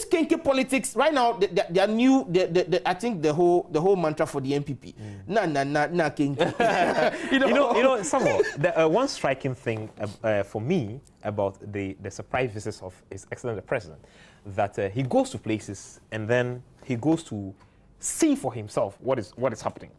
this kinky politics right now, they are new. I think the whole mantra for the NPP. Nah, kinky. you know, somewhat. One striking thing for me about the surprise visits of His Excellency the President, that he goes to places and then he goes to see for himself what is happening.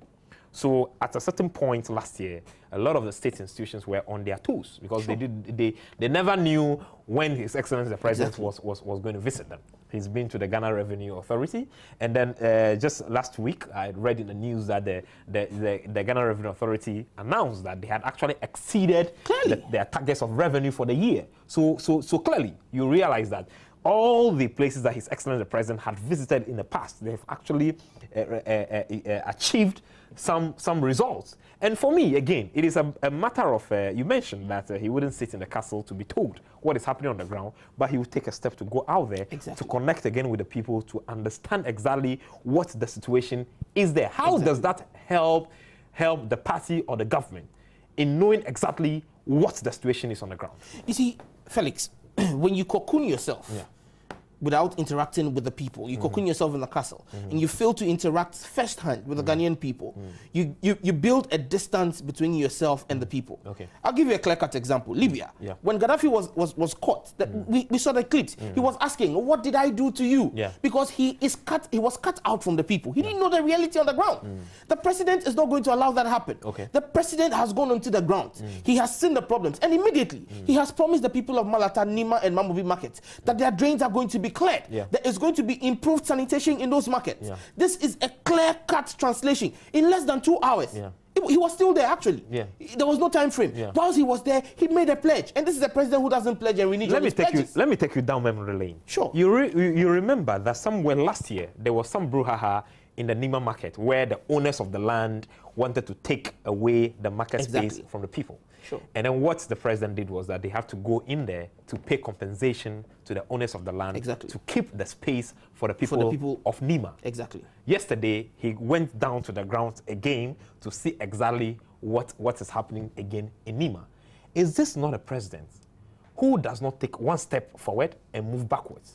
So at a certain point last year, a lot of the state institutions were on their toes because they never knew when His Excellency the President was going to visit them. He's been to the Ghana Revenue Authority, and then just last week I read in the news that the Ghana Revenue Authority announced that they had actually exceeded their targets of revenue for the year. So clearly you realize that all the places that His Excellency the President had visited in the past, they've actually achieved some results. And for me, again, it is a matter of, you mentioned that he wouldn't sit in the castle to be told what is happening on the ground, but he would take a step to go out there to connect again with the people to understand exactly what the situation is there. How does that help the party or the government in knowing exactly what the situation is on the ground? You see, Felix, when you cocoon yourself, without interacting with the people, you cocoon yourself in the castle, and you fail to interact firsthand with the Ghanaian people, you build a distance between yourself and the people. I'll give you a clear-cut example. Libya. When Gaddafi was caught, we saw the clips. He was asking, what did I do to you? Because he was cut out from the people. He didn't know the reality on the ground. The president is not going to allow that happen. The president has gone onto the ground. He has seen the problems, and immediately he has promised the people of Malata, Nima, and Mamobi markets that their drains are going to be cleared. There is going to be improved sanitation in those markets. This is a clear-cut translation. In less than 2 hours, he was still there, actually. There was no time frame. Whilst he was there, he made a pledge. And this is a president who doesn't pledge and renege on his pledges. Let me take you down memory lane. Sure. You remember that somewhere last year, there was some brouhaha in the Nima market where the owners of the land wanted to take away the market space from the people. And then what the president did was that they have to go in there to pay compensation to the owners of the land to keep the space for the people of Nima. Yesterday, he went down to the ground again to see exactly what is happening again in Nima. Is this not a president who does not take one step forward and move backwards?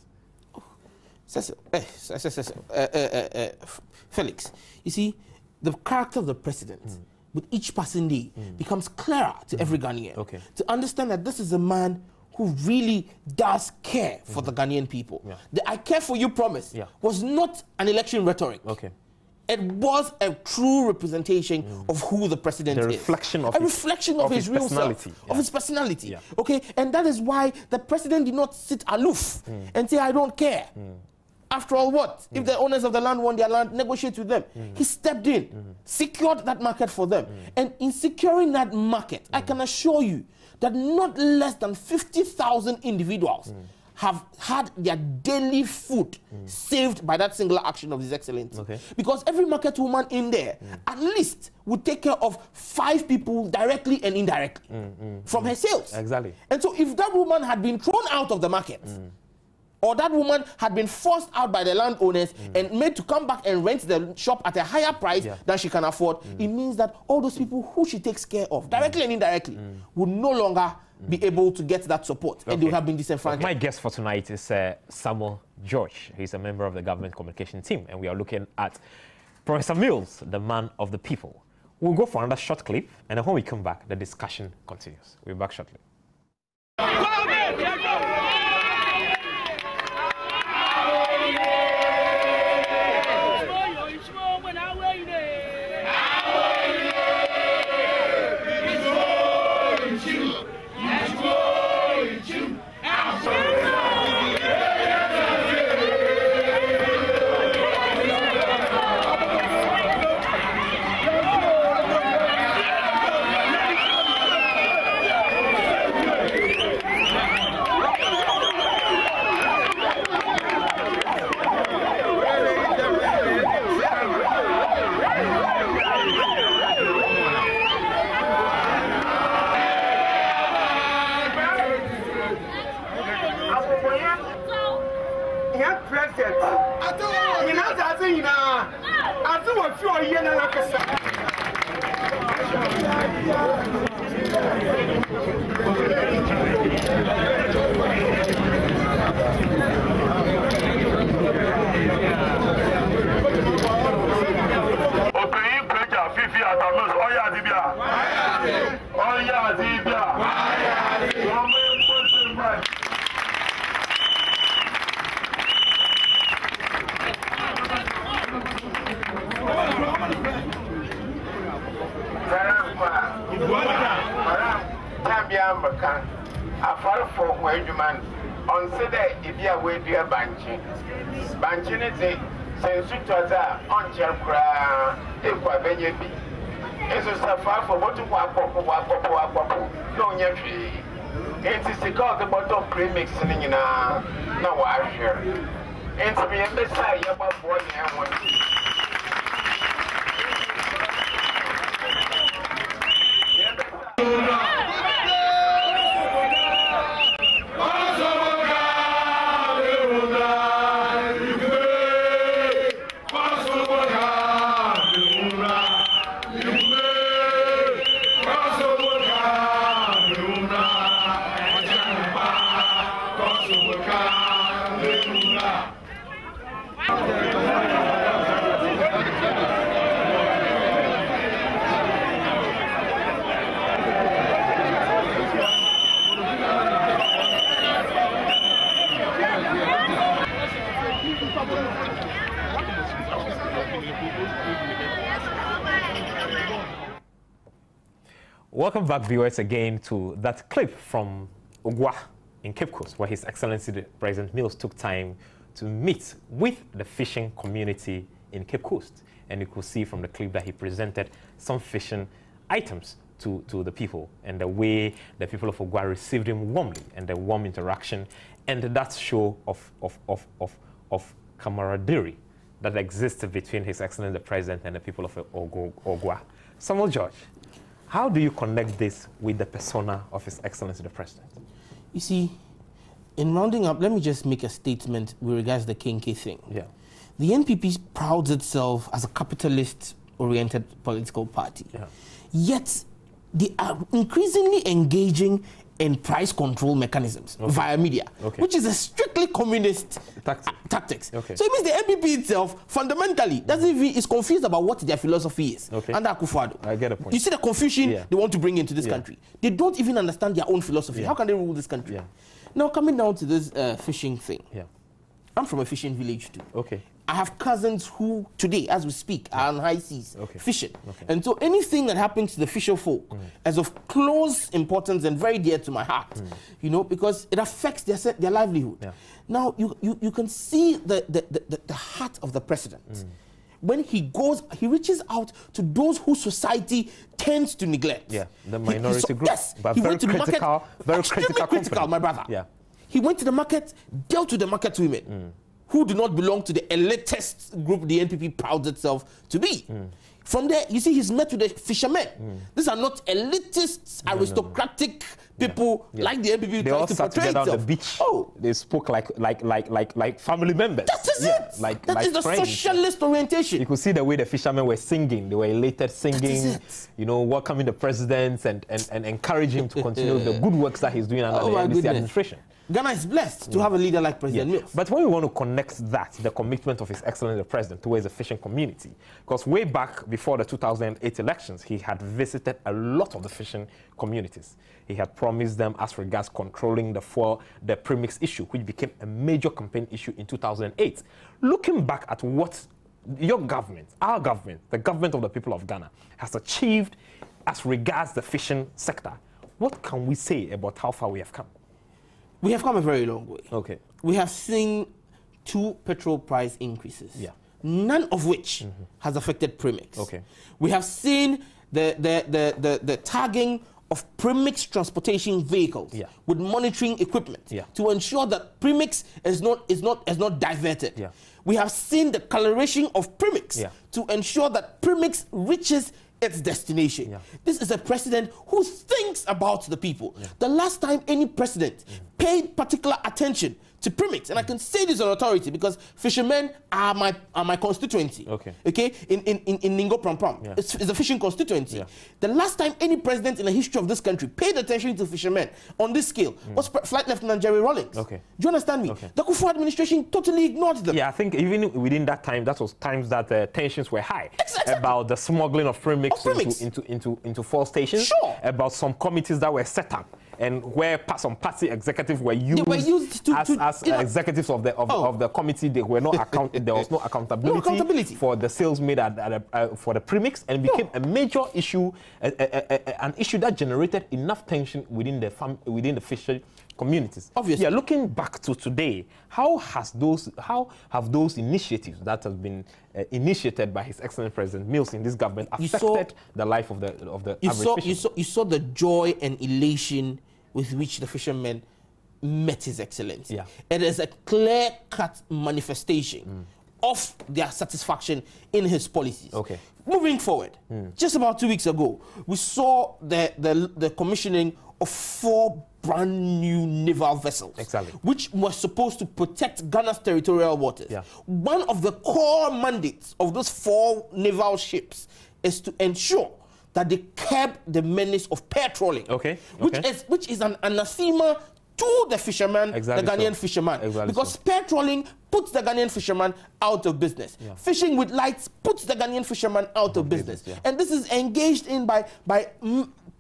Felix, you see, the character of the president with each passing day becomes clearer to every Ghanaian. To understand that this is a man who really does care for the Ghanaian people. The I care for you promise was not an election rhetoric. It was a true representation of who the president is. A reflection of his real self, of his personality. And that is why the president did not sit aloof and say, I don't care. After all, what? If the owners of the land want their land, negotiate with them. He stepped in, secured that market for them. And in securing that market, I can assure you that not less than 50,000 individuals have had their daily food saved by that singular action of His Excellency. Because every market woman in there, at least, would take care of 5 people directly and indirectly from her sales. And so if that woman had been thrown out of the market, or that woman had been forced out by the landowners and made to come back and rent the shop at a higher price than she can afford, it means that all those people who she takes care of, directly and indirectly, would no longer be able to get that support, and they would have been disenfranchised. My guest for tonight is Samuel George. He's a member of the government communication team, and we are looking at Professor Mills, the man of the people. We'll go for another short clip, and then when we come back, the discussion continues. We'll be back shortly. way you man on Sunday if you are with your banking. Banking is a sense to on Cherkra, if I be. It's a safari for what to walk up, no, yet. It's a call the bottom premix in a no washer. And to be a messiah about 1 year. Welcome back, viewers, again to that clip from Ogwa in Cape Coast, where His Excellency the President Mills took time to meet with the fishing community in Cape Coast. And you could see from the clip that he presented some fishing items to the people, and the way the people of Ogwa received him warmly, and the warm interaction, and that show of camaraderie that exists between His Excellency the President and the people of Ogwa. Samuel George, how do you connect this with the persona of His Excellency the President? You see, in rounding up, let me just make a statement with regards to the Kenke thing. Yeah. The NPP prouds itself as a capitalist-oriented political party. Yeah. Yet, they are increasingly engaging in price control mechanisms via media, which is a strictly communist tactics. So it means the NPP itself fundamentally is confused about what their philosophy is under Akufo-Addo. I get a point. You see the confusion they want to bring into this country. They don't even understand their own philosophy. How can they rule this country? Now, coming down to this fishing thing, I'm from a fishing village too. I have cousins who, today, as we speak, are on high seas fishing. And so anything that happens to the fisher folk is of close importance and very dear to my heart, you know, because it affects their livelihood. Now, you can see the heart of the president. When he goes, he reaches out to those whose society tends to neglect. The minority group. Yes, but he very went to the market, very critical, my brother. He went to the market, dealt with the market women. Who do not belong to the elitist group the NPP prouds itself to be. From there, you see, he's met with the fishermen. These are not elitists, aristocratic people like the NPP. They all sat together on the beach. They spoke like family members. That is it. That is the socialist orientation. You could see the way the fishermen were singing. They were elated singing, you know, welcoming the president and encouraging him to continue the good works that he's doing under the NDC administration. Ghana is blessed to have a leader like President Mills. But when we want to connect that, the commitment of His Excellency the President towards the fishing community, because way back before the 2008 elections, he had visited a lot of the fishing communities. He had promised them as regards controlling the premix issue, which became a major campaign issue in 2008. Looking back at what your government, our government, the government of the people of Ghana, has achieved as regards the fishing sector, what can we say about how far we have come? We have come a very long way. We have seen 2 petrol price increases, none of which has affected premix. We have seen the tagging of premix transportation vehicles with monitoring equipment to ensure that premix is not diverted. We have seen the coloration of premix to ensure that premix reaches its destination. This is a president who thinks about the people. The last time any president paid particular attention to premix, and I can say this on authority because fishermen are my constituency. In Ningo Pram Pram, it's a fishing constituency. The last time any president in the history of this country paid attention to fishermen on this scale was Flight Lieutenant Jerry Rawlings. Do you understand me? The Akufo administration totally ignored them. I think even within that time, that was times that tensions were high about the smuggling of premix into 4 stations. About some committees that were set up, and where some party executives were used as executives of the committee. They were not there was no accountability for the sales made for the premix, and it became a major issue, an issue that generated enough tension within the communities. Obviously. Yeah, looking back to today, how have those initiatives that have been initiated by His Excellency President Mills in this government affected the life of the average fisherman? You saw the joy and elation with which the fishermen met His Excellency. Yeah. It is a clear-cut manifestation of their satisfaction in his policies. Okay. Moving forward, just about 2 weeks ago, we saw the commissioning of 4 brand new naval vessels, exactly, which were supposed to protect Ghana's territorial waters. Yeah. One of the core mandates of those 4 naval ships is to ensure that they curb the menace of pearl trawling, which is an anathema to the fisherman, the Ghanaian fisherman, because pearl trawling puts the Ghanaian fisherman out of business. Yeah. Fishing with lights puts the Ghanaian fisherman out of business. Yeah. And this is engaged in by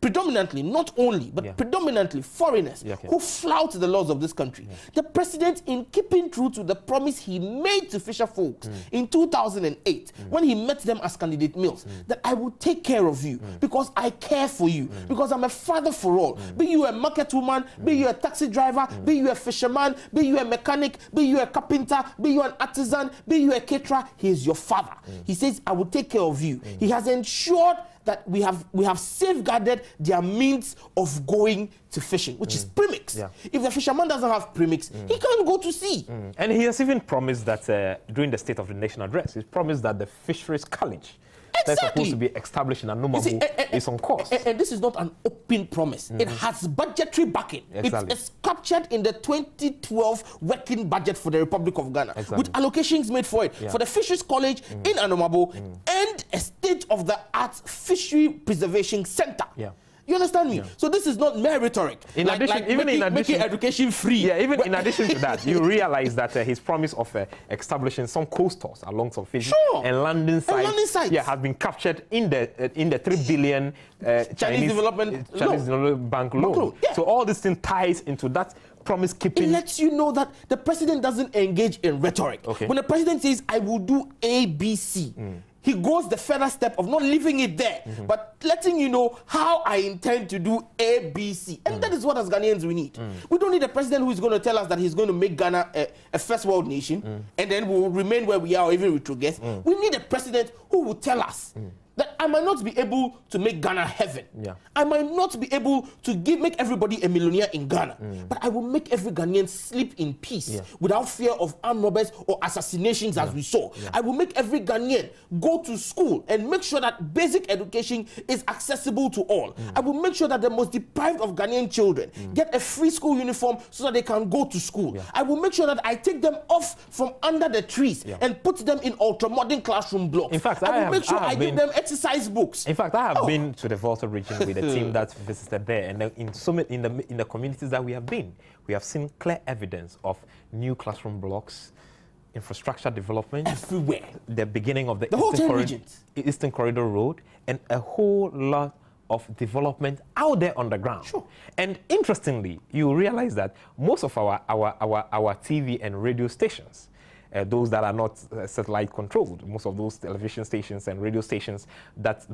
predominantly, not only, but predominantly foreigners who flout the laws of this country. Yeah. The president, in keeping true to the promise he made to fisher folks in 2008, when he met them as candidate Mills, that I will take care of you because I care for you, because I'm a father for all. Be you a market woman, be you a taxi driver, be you a fisherman, be you a mechanic, be you a carpenter, be you an artisan, be you a caterer, he is your father. He says, I will take care of you. He has ensured that we have safeguarded their means of going to fishing, which is premix. Yeah. If the fisherman doesn't have premix, he can't go to sea. And he has even promised that during the State of the Nation address, he promised that the Fisheries College that's supposed to be established in Anumabu is on course. And this is not an open promise. It has budgetary backing. It's captured in the 2012 working budget for the Republic of Ghana, with allocations made for it, for the Fisheries College in Anumabu and a state-of-the-art fishery preservation center. Yeah. You understand me? Yeah. So this is not mere rhetoric. In addition, making education free. Yeah, even in addition to that, you realize that his promise of establishing some coasters along some fishing and landing sites, has been captured in the 3 billion Chinese Development Bank loan. Yeah. So all this thing ties into that promise keeping. It lets you know that the president doesn't engage in rhetoric. Okay. When the president says, I will do A, B, C, he goes the further step of not leaving it there, but letting you know how I intend to do A, B, C. And that is what as Ghanaians we need. We don't need a president who is going to tell us that he's going to make Ghana a first world nation, and then we'll remain where we are or even retrogress. We need a president who will tell us that I might not be able to make Ghana heaven. Yeah. I might not be able to make everybody a millionaire in Ghana, but I will make every Ghanaian sleep in peace without fear of armed robbers or assassinations as we saw. I will make every Ghanaian go to school and make sure that basic education is accessible to all. I will make sure that the most deprived of Ghanaian children get a free school uniform so that they can go to school. I will make sure that I take them off from under the trees and put them in ultra-modern classroom blocks. In fact, I will make sure I give them exercise books. In fact, I have been to the Volta region with a team that visited there, and in the communities that we have been, we have seen clear evidence of new classroom blocks, infrastructure development everywhere, the beginning of the Eastern Corridor Road, and a whole lot of development out there on the ground. Sure. And interestingly, you realize that most of our TV and radio stations, those that are not satellite controlled, most of those television stations and radio stations that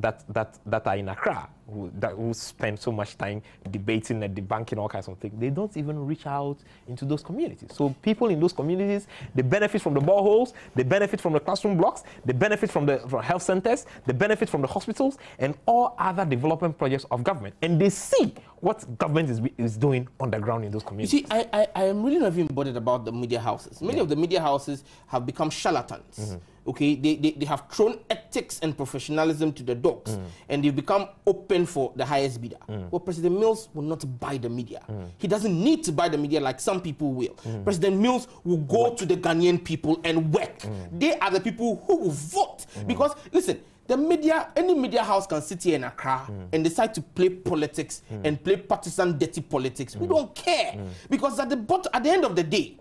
are in Accra, who spend so much time debating and debunking all kinds of things, they don't even reach out into those communities. So people in those communities, they benefit from the boreholes, they benefit from the classroom blocks, they benefit from the health centers, they benefit from the hospitals and all other development projects of government. And they see what government is doing on the ground in those communities. You see, I am really not even bothered about the media houses. Many of the media houses have become charlatans. Okay, they have thrown ethics and professionalism to the dogs, and they've become open for the highest bidder. Well, President Mills will not buy the media. He doesn't need to buy the media like some people will. President Mills will go to the Ghanaian people and work. They are the people who will vote. Because, listen, the media, any media house can sit here in Accra and decide to play politics and play partisan dirty politics. We don't care. Because at the end of the day,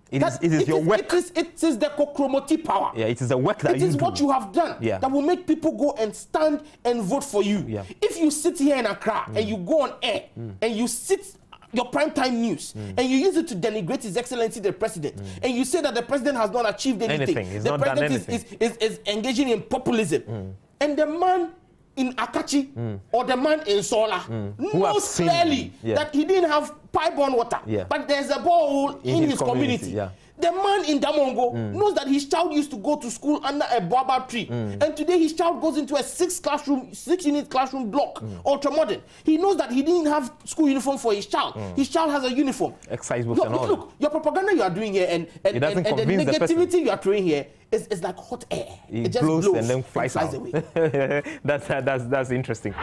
it is your work. It is the Kokromoti power. Yeah, it is the work that you do. It is what you have done that will make people go and stand and vote for you. Yeah. If you sit here in Accra and you go on air and you sit your primetime news and you use it to denigrate His Excellency the President and you say that the President has not achieved anything. He's the not President done anything. is engaging in populism. And the man in Akachi or the man in Sola knows clearly that he didn't have pipe-borne water, but there's a borehole in his community. The man in Damongo knows that his child used to go to school under a baobab tree, and today his child goes into a 6-unit classroom block, ultra-modern. He knows that he didn't have school uniform for his child. His child has a uniform. Exercise books and all. Look, your propaganda you are doing here and the negativity you are throwing here is like hot air. It just blows and then flies out. Away. that's interesting.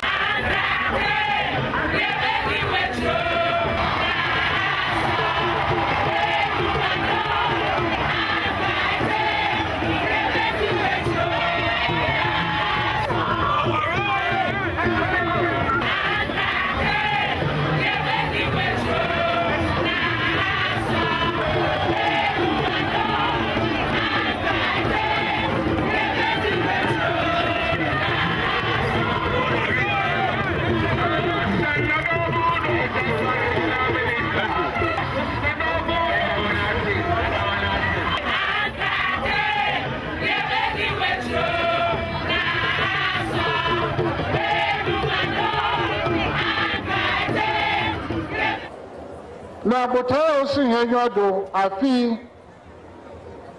Na botao si henyodo afi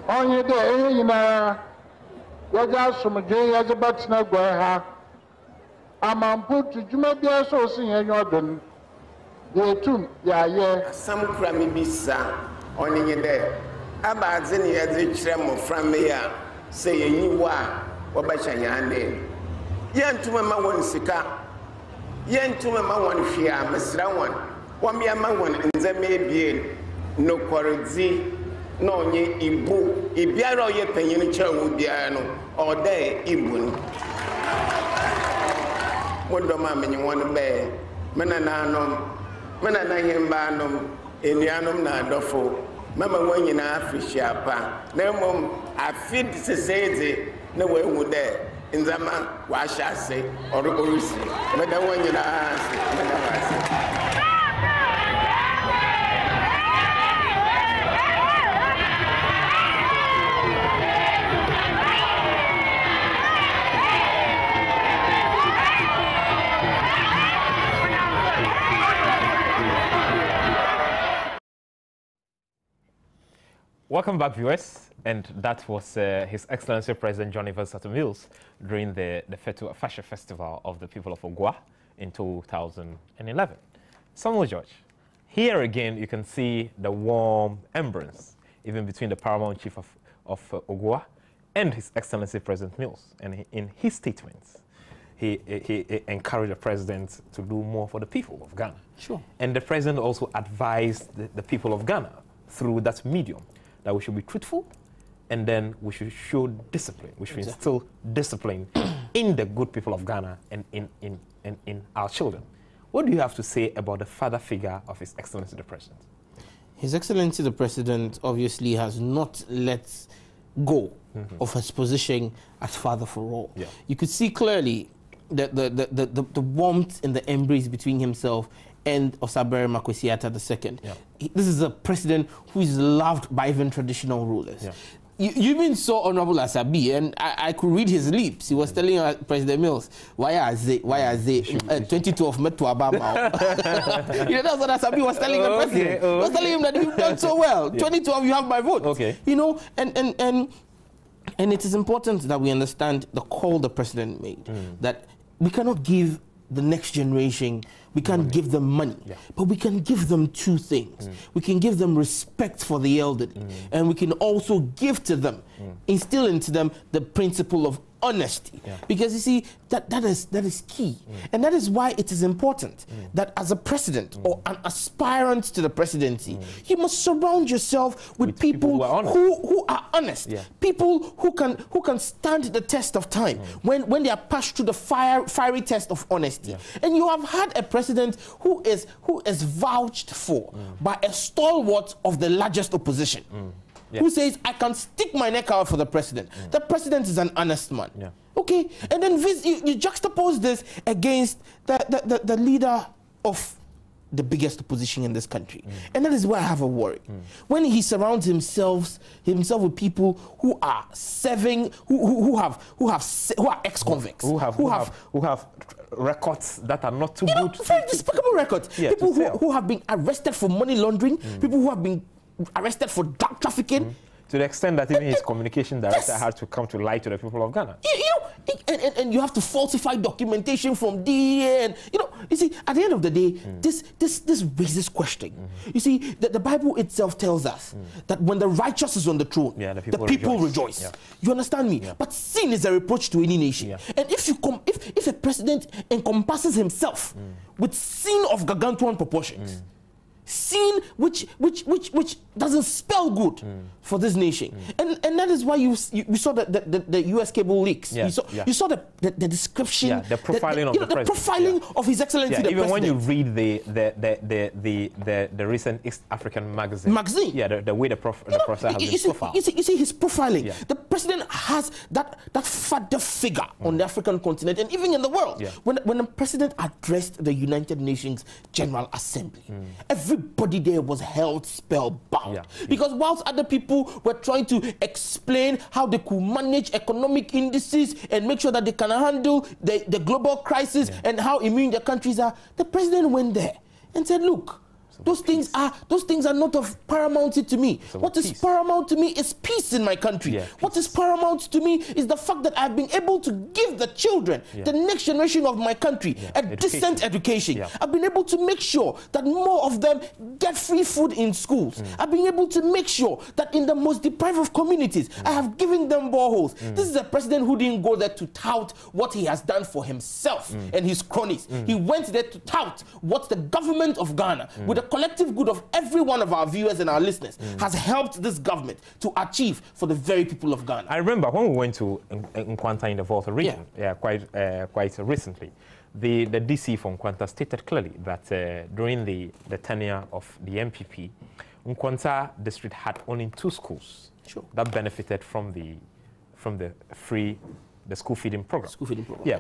onye de enyina yaja sumje yaja batina gwa ha amampu tujuma bia so si henyodo de tum ya ye Some crummy bisa on de abazini yaji chiremo from here say ye wa wabacha yande yentuma ma won sika yentuma ma won hwia mesra won wami amawon nzeme bie no korzi no nye ibu ibiara oye panyin chawo bia no ode ibun wodo ma menye won be mena na hemba nom enuanom na adofo mama wanyina afihia pa na mom afid seseze na wehu de nzama wa hyase orisi meda wanyina meda wase. Welcome back, viewers. And that was His Excellency President John Evans Atta Mills during the Fashion Festival of the people of Ogua in 2011. Samuel George, here again you can see the warm embrace even between the paramount chief of Ogua and His Excellency President Mills. And in his statements, he encouraged the president to do more for the people of Ghana. Sure. And the president also advised the people of Ghana through that medium that we should be truthful, and then we should show discipline. We should instill discipline in the good people of Ghana and in our children. What do you have to say about the father figure of His Excellency the President? His Excellency the President obviously has not let go of his position as father for all. Yeah. You could see clearly the warmth in the embrace between himself and Osabere Makwesiata II. Yeah. This is a president who is loved by even traditional rulers. Yeah. You even saw Honorable Asabi, and I could read his lips. He was telling President Mills, why are they 2012 met to Obama? You know, that's what Asabi was telling the president. He was telling him that you've done so well. 2012, you have my vote. Okay. You know, and it is important that we understand the call the president made, that we cannot give the next generation, we can't give them money, but we can give them two things. We can give them respect for the elderly, and we can also give to them, instill into them the principle of honesty. Because you see, that is key. And that is why it is important that as a president or an aspirant to the presidency, you must surround yourself with people who are honest. People who can stand the test of time when they are passed through the fiery test of honesty. And you have had a president who is vouched for by a stalwart of the largest opposition. Who says, I can stick my neck out for the president. The president is an honest man. Okay? And then you juxtapose this against the leader of the biggest opposition in this country. And that is why I have a worry. When he surrounds himself with people who are serving, who are ex-convicts, who have records that are not too good. Very despicable records. People who have been arrested for money laundering, people who have been arrested for drug trafficking. To the extent that even his communication director had to come to lie to the people of Ghana. And you have to falsify documentation from DEA. And, you see, at the end of the day, this raises question. You see, the Bible itself tells us that when the righteous is on the throne, the people rejoice. You understand me? But sin is a reproach to any nation. And if a president encompasses himself with sin of gargantuan proportions, sin which doesn't spell good for this nation, and that is why you saw the U.S. cable leaks. You saw the description, the profiling of the president, profiling of His Excellency the even President. When you read the recent East African magazine, the way the professor has been profiled. You see his profiling. The president has that father figure on the African continent and even in the world. When the president addressed the United Nations General Assembly, everybody there was held spellbound. Because whilst other people were trying to explain how they could manage economic indices and make sure that they can handle the global crisis and how immune their countries are, the president went there and said, look, those things are not of paramount to me. What is paramount to me is peace in my country. What is paramount to me is the fact that I've been able to give the children, the next generation of my country, a decent education. I've been able to make sure that more of them get free food in schools. I've been able to make sure that in the most deprived of communities, I have given them boreholes. This is a president who didn't go there to tout what he has done for himself and his cronies. He went there to tout what the government of Ghana, with the collective good of every one of our viewers and our listeners, has helped this government to achieve for the very people of Ghana. I remember when we went to Nkwanta in the Volta region, quite recently, the DC from Nkwanta stated clearly that during the tenure of the MPP, Nkwanta district had only 2 schools that benefited from the school feeding program.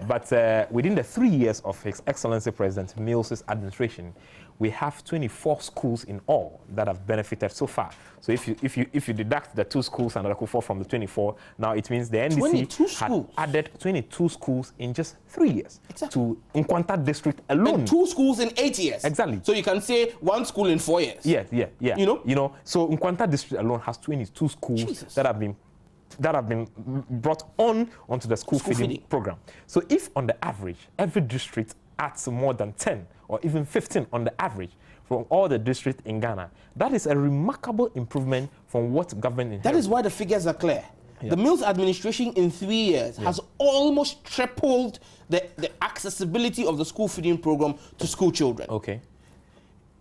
But within the 3 years of His Excellency President Mills's administration, we have 24 schools in all that have benefited so far. So if you deduct the 2 schools and the 4 from the 24, now it means the NDC had added 22 schools in just 3 years to Nkwanta district alone. And 2 schools in 8 years. Exactly. So you can say 1 school in 4 years. Yeah. You know. So Nkwanta district alone has 22 schools that have been brought onto the school feeding program. So if on the average, every district adds more than 10 or even 15 on the average from all the districts in Ghana, that is a remarkable improvement from what government inherited. That is why the figures are clear. The Mills administration in 3 years has almost tripled the accessibility of the school feeding program to school children.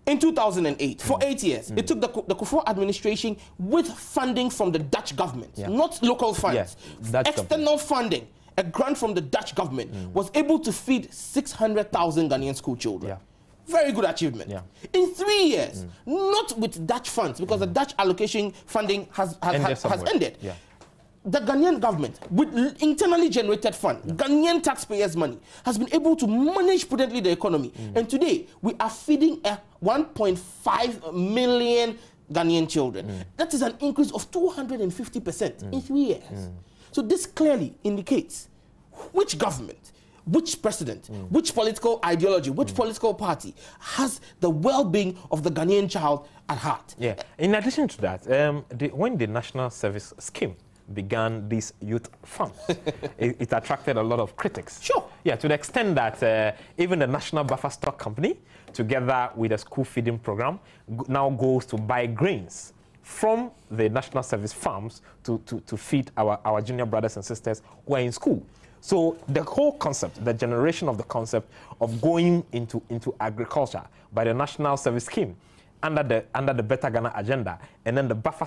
In 2008, for 8 years, it took the Kufuor administration with funding from the Dutch government, not local funds, external funding, a grant from the Dutch government, was able to feed 600,000 Ghanaian school children. Very good achievement. In 3 years, not with Dutch funds, because the Dutch allocation funding has ended. The Ghanaian government, with internally generated fund, Ghanaian taxpayers' money, has been able to manage prudently the economy. And today, we are feeding 1.5 million Ghanaian children. That is an increase of 250% in 3 years. So this clearly indicates which government, which president, which political ideology, which political party has the well-being of the Ghanaian child at heart. In addition to that, when the National Service Scheme began this youth fund, it attracted a lot of critics. To the extent that even the National Buffer Stock Company, together with the school feeding program, now goes to buy grains from the National Service farms to feed our junior brothers and sisters who are in school. So the whole concept, the generation of the concept of going into agriculture by the National Service Scheme under the Better Ghana agenda, and then the buffer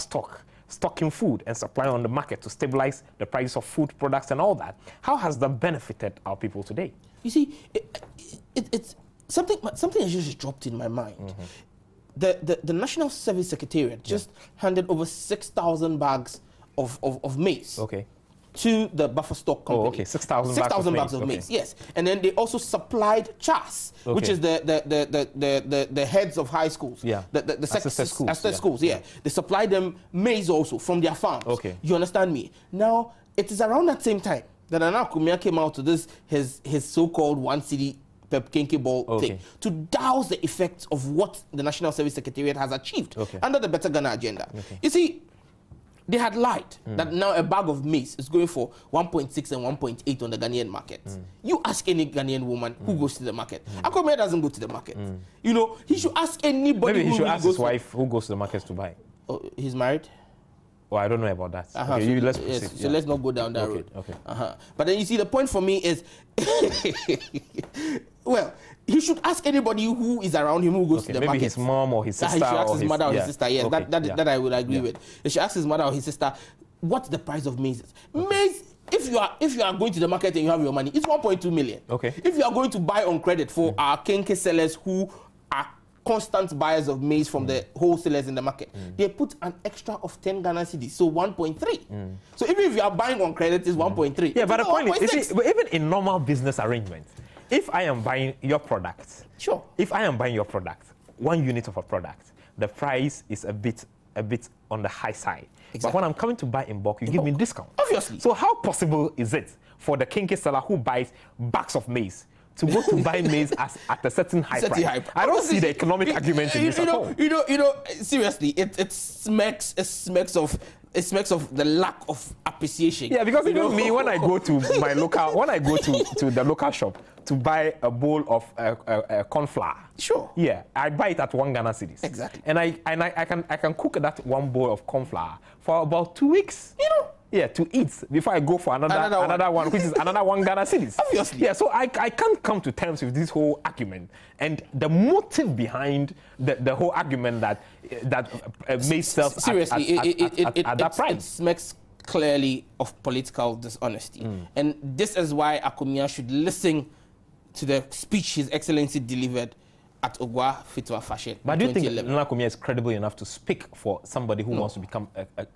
stocking food and supply on the market to stabilize the price of food products and all that. How has that benefited our people today? You see, it's something has just dropped in my mind. The National Service Secretariat just handed over 6,000 bags of maize to the buffer stock company. Oh, okay, 6,000 bags of maize. Yes, and then they also supplied CHAS, which is the heads of high schools. Yeah, the assessor schools. Yeah, they supplied them maize also from their farms. Okay, you understand me? Now it is around that same time that Nana Acumia came out to this his so-called one city Kenke ball thing to douse the effects of what the National Service Secretariat has achieved under the Better Ghana agenda. You see, they had lied that now a bag of maize is going for 1.6 and 1.8 on the Ghanaian market. You ask any Ghanaian woman who goes to the market. Akome doesn't go to the market. You know, he should ask anybody. Maybe he should ask his wife to... who goes to the market to buy. Oh, he's married? Well, I don't know about that. Okay, so let's not go down that road. Okay. But then you see, the point for me is, well, he should ask anybody who is around him who goes to the market. Maybe his mom or his sister. He should ask his mother or his sister. Yes, that I would agree with. He should ask his mother or his sister what the price of maize is. Maize, if you are going to the market and you have your money, it's 1.2 million. Okay. If you are going to buy on credit for our Kenke sellers who are constant buyers of maize from the wholesalers in the market, they put an extra of 10 Ghana cedis, so 1.3. So even if you are buying on credit, it's 1.3. Yeah, but the point is, even in normal business arrangements, if I am buying your product, if I am buying your product, 1 unit of a product, the price is a bit on the high side. Exactly. But when I'm coming to buy in bulk, you give me a discount. Obviously. So how possible is it for the Kenke seller who buys bags of maize to go to buy maize at a certain high price? I don't see the economic argument in this at all. You know, seriously, it smacks of the lack of appreciation. Yeah, because even me, when I go to my local, to the local shop to buy a bowl of corn flour, yeah, I buy it at 1 Ghana cedis. Exactly. And I can cook that 1 bowl of corn flour for about 2 weeks. You know. Yeah, to eat before I go for another one, which is another 1 Ghana cedis. Obviously. Yeah, so I can't come to terms with this whole argument and the motive behind the whole argument that maize sells at that price. It smacks clearly of political dishonesty. And this is why Acumia should listen to the speech His Excellency delivered at Ogwa Fitwa Fashion. But do you think Nana Acumia is credible enough to speak for somebody who wants to become a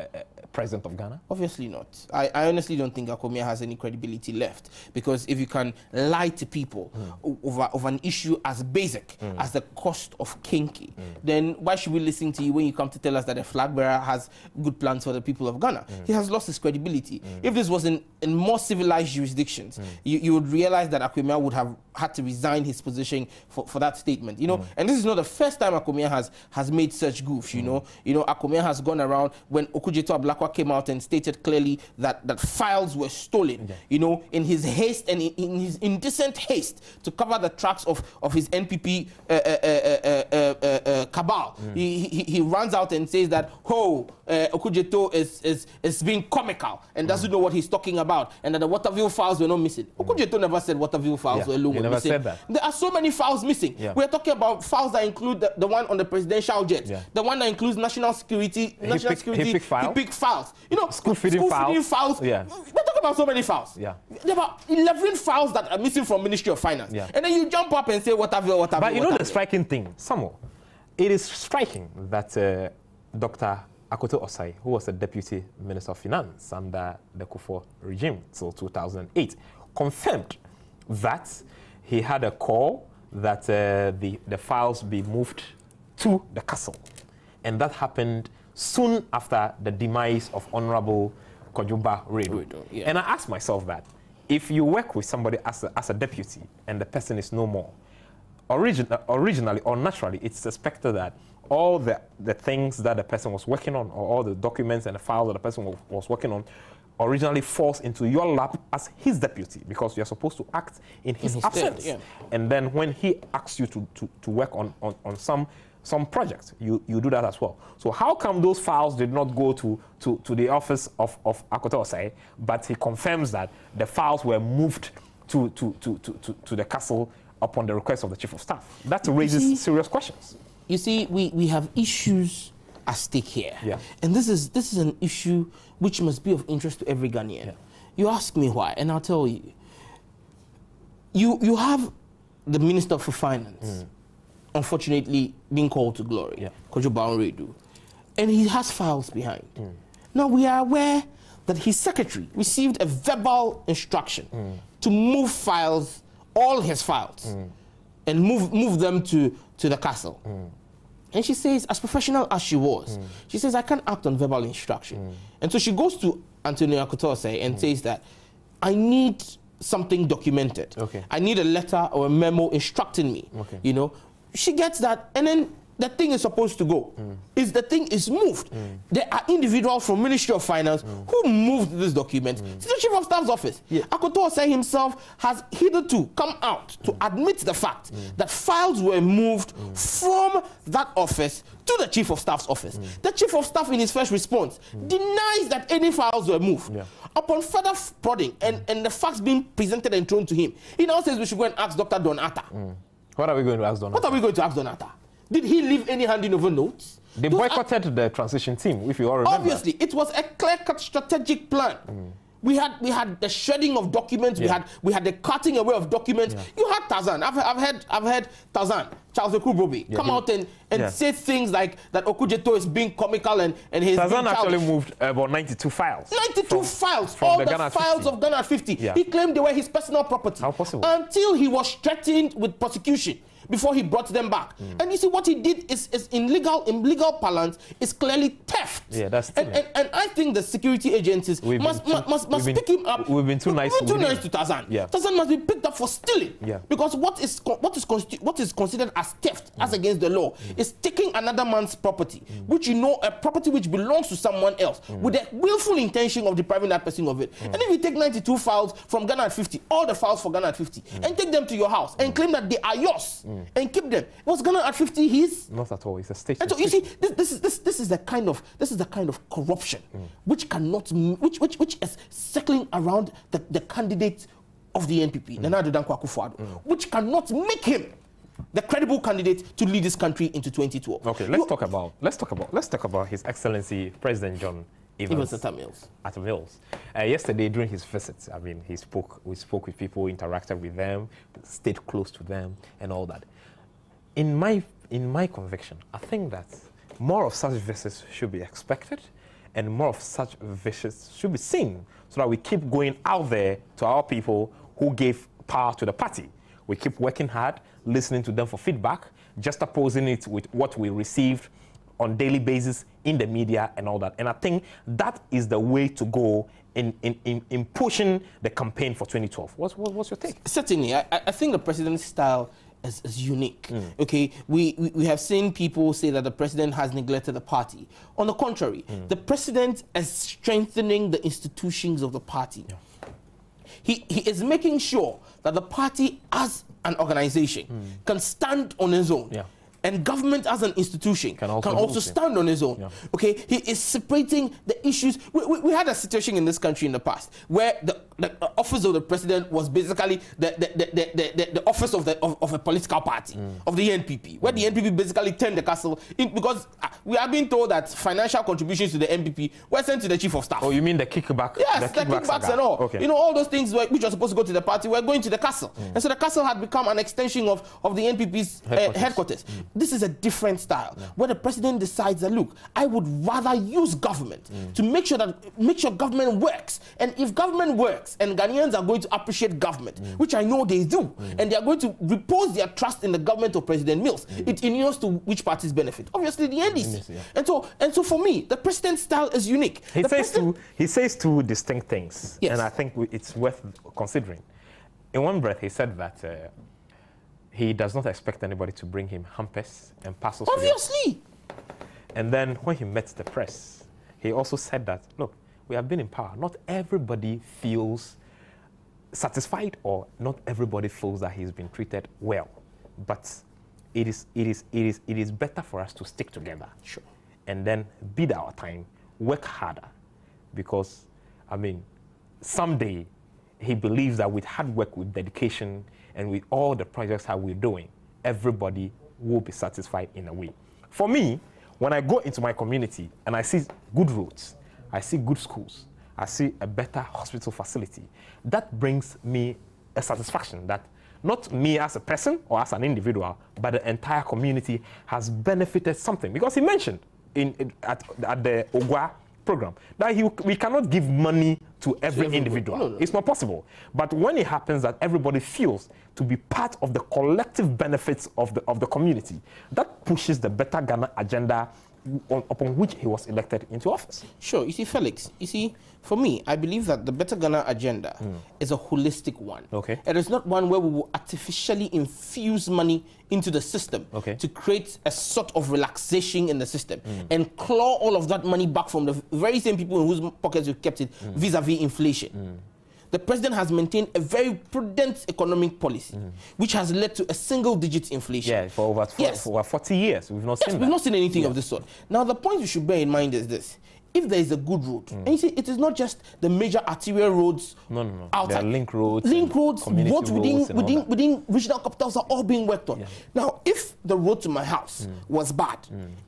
president of Ghana? Obviously not. I honestly don't think Acumia has any credibility left, because if you can lie to people over an issue as basic as the cost of Kenke, then why should we listen to you when you come to tell us that a flag bearer has good plans for the people of Ghana? He has lost his credibility. If this was in more civilized jurisdictions, you would realize that Acumia would have had to resign his position for that statement. You know, and this is not the first time Acumia has made such goofs. You know, Acumia has gone around when Okujeto Ablakwa came out and stated clearly that files were stolen. You know, in his haste and in his indecent haste to cover the tracks of his NPP cabal, he runs out and says that Okujeto is being comical and doesn't know what he's talking about, and that the Waterville files were not missing. Okujeto never said Waterville files were missing. Said that. There are so many files missing. We're talking about files that include the one on the presidential jet, the one that includes national security, he picked files. You know, school feeding files. We're talking about so many files. There are about 11 files that are missing from Ministry of Finance. And then you jump up and say Waterville. But you know the striking thing, Samuel, it is striking that Dr. Akoto Osai, who was the Deputy Minister of Finance under the Kufuor regime till 2008, confirmed that he had a call that the files be moved to the castle. And that happened soon after the demise of Honorable Kojuba Redo. And I asked myself that, if you work with somebody as a deputy and the person is no more, originally or naturally, it's suspected that all the things that the person was working on, or all the documents and the files that the person was working on, originally falls into your lap as his deputy, because you're supposed to act in his absence. And then when he asks you to work on some projects, you do that as well. So how come those files did not go to the office of Akoto Osai, but he confirms that the files were moved to the castle upon the request of the Chief of Staff? That raises serious questions. You see, we have issues at stake here. And this is an issue which must be of interest to every Ghanaian. You ask me why, and I'll tell you. You have the Minister for Finance, unfortunately, being called to glory, Kojo Baon Redu, and he has files behind. Now, we are aware that his secretary received a verbal instruction to move files, all his files, and move them to the castle. And she says, as professional as she was, she says, I can't act on verbal instruction. And so she goes to Antonio Akutose and says that, I need something documented. I need a letter or a memo instructing me. You know, she gets that, and then the thing is supposed to go. The thing is moved. There are individuals from Ministry of Finance who moved this document to the Chief of Staff's office. Akutose himself has hitherto come out to admit the fact that files were moved from that office to the Chief of Staff's office. The Chief of Staff, in his first response, denies that any files were moved. Upon further prodding and the facts being presented and thrown to him, he now says we should go and ask Dr. Donata. What are we going to ask Donata? What are we going to ask Donata? Did he leave any handing over notes? They boycotted the transition team, if you all remember. Obviously, it was a clear-cut strategic plan. We had the shredding of documents. We had the cutting away of documents. You had Tazan. I've heard Tazan, Charles Ekrubobi, come out and say things like that Okujeto is being comical and his. Tazan actually moved about 92 files. 92 files, all the files of Ghana 50. He claimed they were his personal property. How possible? Until he was threatened with prosecution before he brought them back. And you see, what he did is in legal parlance, is clearly theft. Yeah, that's and I think the security agencies must pick him up. We've been too nice to Tazan. Tazan must be picked up for stealing. Because what is considered as theft, as against the law, is taking another man's property, which you know, a property which belongs to someone else, with the willful intention of depriving that person of it. And if you take 92 files from Ghana at 50, all the files for Ghana at 50, and take them to your house and claim that they are yours, and keep them, was Ghana at 50 his? Not at all. It's a state. And so you see, this is the kind of corruption which cannot, which is circling around the candidate of the NPP, Nana Addo Dankwa Akufo-Addo, which cannot make him the credible candidate to lead this country into 2012. Okay, let's talk about His Excellency President John Evans at Mills. Yesterday during his visit, I mean, we spoke with people, interacted with them, stayed close to them, and all that. In my conviction, I think that more of such visits should be expected, and more of such visits should be seen, so that we keep going out there to our people who gave power to the party. We keep working hard, listening to them for feedback, just opposing it with what we received on daily basis in the media and all that. And I think that is the way to go in pushing the campaign for 2012. What's your take? Certainly, I think the president's style is unique. Okay, we have seen people say that the president has neglected the party. On the contrary, the president is strengthening the institutions of the party. He is making sure that the party as an organization can stand on its own. And government as an institution can also stand on its own. Okay, he is separating the issues. We had a situation in this country in the past where the office of the president was basically the office of a political party, of the NPP, where the NPP basically turned the castle in, because we are being told that financial contributions to the NPP were sent to the Chief of Staff. Oh, you mean the kickback? Yes, the kickbacks and all. Okay. You know, all those things which are supposed to go to the party were going to the castle. And so the castle had become an extension of the NPP's headquarters. This is a different style, where the president decides that, look, I would rather use government to make sure government works. And if government works, and Ghanaians are going to appreciate government, which I know they do, and they are going to repose their trust in the government of President Mills, it inures to which parties benefit? Obviously, the NDC. And so for me, the president's style is unique. He says two distinct things, and I think it's worth considering. In one breath, he said that he does not expect anybody to bring him hampers and parcels. Obviously. And then when he met the press, he also said that, look, we have been in power. Not everybody feels satisfied, or not everybody feels that he's been treated well. But it is better for us to stick together. Sure. And then bide our time, work harder. Because, I mean, someday he believes that with hard work, with dedication, and with all the projects that we're doing, everybody will be satisfied in a way. For me, when I go into my community and I see good roads, I see good schools, I see a better hospital facility, that brings me a satisfaction that not me as a person or as an individual, but the entire community has benefited something. Because he mentioned at the Ogwa program. That we cannot give money to every individual. No. It's not possible. But when it happens that everybody feels to be part of the collective benefits of the community, that pushes the Better Ghana agenda upon which he was elected into office. Sure. You see, Felix, for me, I believe that the Better Ghana agenda is a holistic one. Okay. It is not one where we will artificially infuse money into the system to create a sort of relaxation in the system and claw all of that money back from the very same people in whose pockets we kept it vis-a-vis inflation. The president has maintained a very prudent economic policy, which has led to a single-digit inflation. Yeah, for over 40 years, we've not seen that. We've not seen anything of this sort. Now, the point you should bear in mind is this. If there is a good road, and you see, it is not just the major arterial roads outside. There are link roads, roads within regional capitals are all being worked on. Now, if the road to my house was bad,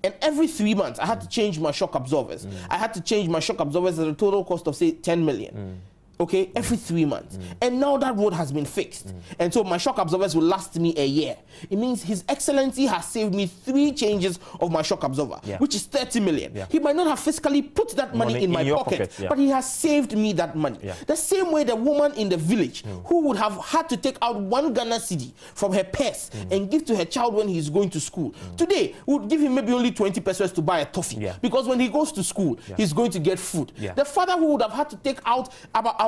and every 3 months I had to change my shock absorbers, I had to change my shock absorbers at a total cost of, say, 10 million. Okay, every 3 months. And now that road has been fixed. And so my shock absorbers will last me a year. It means His Excellency has saved me 3 changes of my shock absorber, which is 30 million. He might not have physically put that money in my pocket, but he has saved me that money. The same way the woman in the village who would have had to take out 1 Ghana cedi from her purse and give to her child when he's going to school. Today, would give him maybe only 20 pesos to buy a toffee. Because when he goes to school, he's going to get food. The father who would have had to take out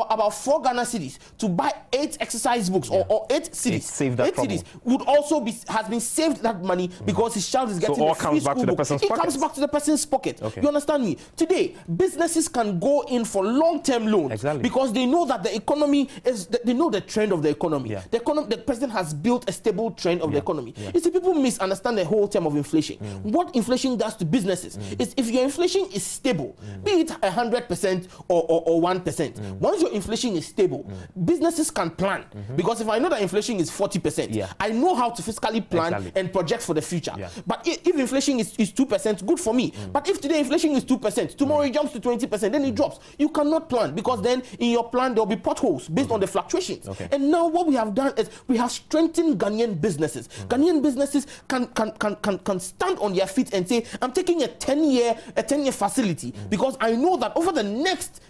about 4 Ghana cedis to buy 8 exercise books or 8 cedis. 8 cedis would also has been saved that money because his child is getting a free school book. It comes back to the person's pocket. Okay. You understand me? Today, businesses can go in for long-term loans because they know that the economy they know the trend of the economy. The president has built a stable trend of the economy. You see, people misunderstand the whole term of inflation. What inflation does to businesses is if your inflation is stable, be it 100% or 1%, once your inflation is stable, businesses can plan. Because if I know that inflation is 40%, I know how to fiscally plan and project for the future. But if inflation is 2%, good for me. But if today inflation is 2%, tomorrow it jumps to 20%, then it drops. You cannot plan because then in your plan there will be potholes based on the fluctuations. And now what we have done is we have strengthened Ghanaian businesses. Ghanaian businesses can stand on their feet and say, I'm taking a 10-year facility because I know that over the next,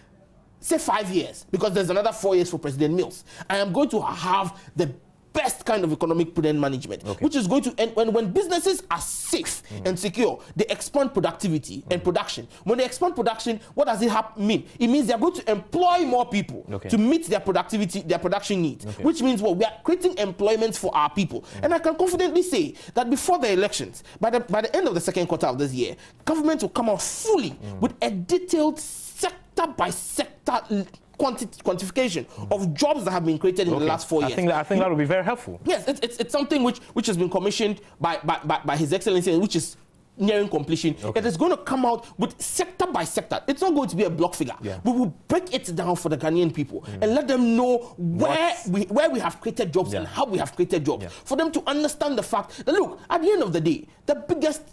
say, 5 years, because there's another 4 years for President Mills, I am going to have the best kind of economic prudent management, which is going to end when businesses are safe and secure, they expand productivity and production. When they expand production, what does it mean? It means they're going to employ more people to meet their productivity, their production needs, which means we are creating employment for our people. And I can confidently say that before the elections, by the end of the second quarter of this year, government will come out fully with a detailed sector by sector quantification of jobs that have been created in the last 4 years. I think that would be very helpful. Yes, it's something which has been commissioned by His Excellency, which is nearing completion. It is going to come out with sector by sector. It's not going to be a block figure. We will break it down for the Ghanaian people and let them know where we have created jobs and how we have created jobs. For them to understand the fact that, look, at the end of the day, the biggest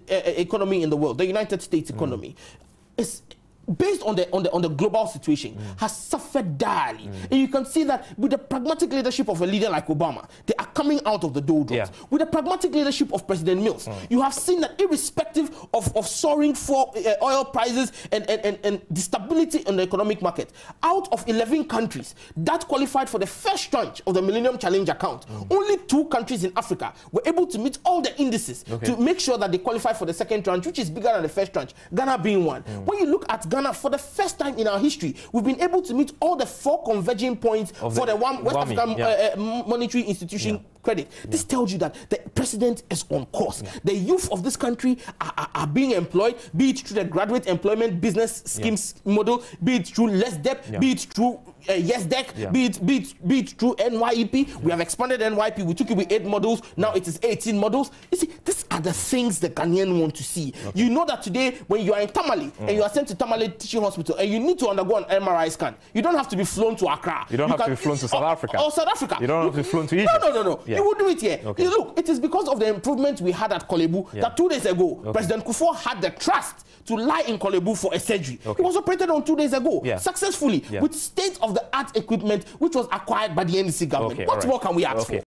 economy in the world, the United States economy, is based on the global situation, has suffered direly. And you can see that with the pragmatic leadership of a leader like Obama, they are coming out of the doldrums. With the pragmatic leadership of President Mills, you have seen that irrespective of soaring for oil prices and the stability in the economic market, out of 11 countries that qualified for the first tranche of the Millennium Challenge account, only 2 countries in Africa were able to meet all the indices to make sure that they qualify for the second tranche, which is bigger than the first tranche, Ghana being one. When you look at Ghana, for the first time in our history, we've been able to meet all the 4 converging points for the West African Monetary Institution credit. This tells you that the president is on course. The youth of this country are being employed, be it through the graduate employment business schemes model, be it through less debt, be it through YesDeck, be it through NYEP. We have expanded NYEP. We took it with 8 models. Now it is 18 models. You see, these are the things the Ghanaian want to see. You know that today, when you are in Tamale and you are sent to Tamale Teaching Hospital and you need to undergo an MRI scan, you don't have to be flown to Accra. You don't have to be flown to South Africa. Or South Africa. You don't have to be flown to Egypt. No. You will do it here. Look, it is because of the improvement we had at Kolebu that 2 days ago, President Kufuor had the trust to lie in Kolebu for a surgery. It was operated on 2 days ago, successfully, with state-of-the-art equipment, which was acquired by the NDC government. What more can we ask for?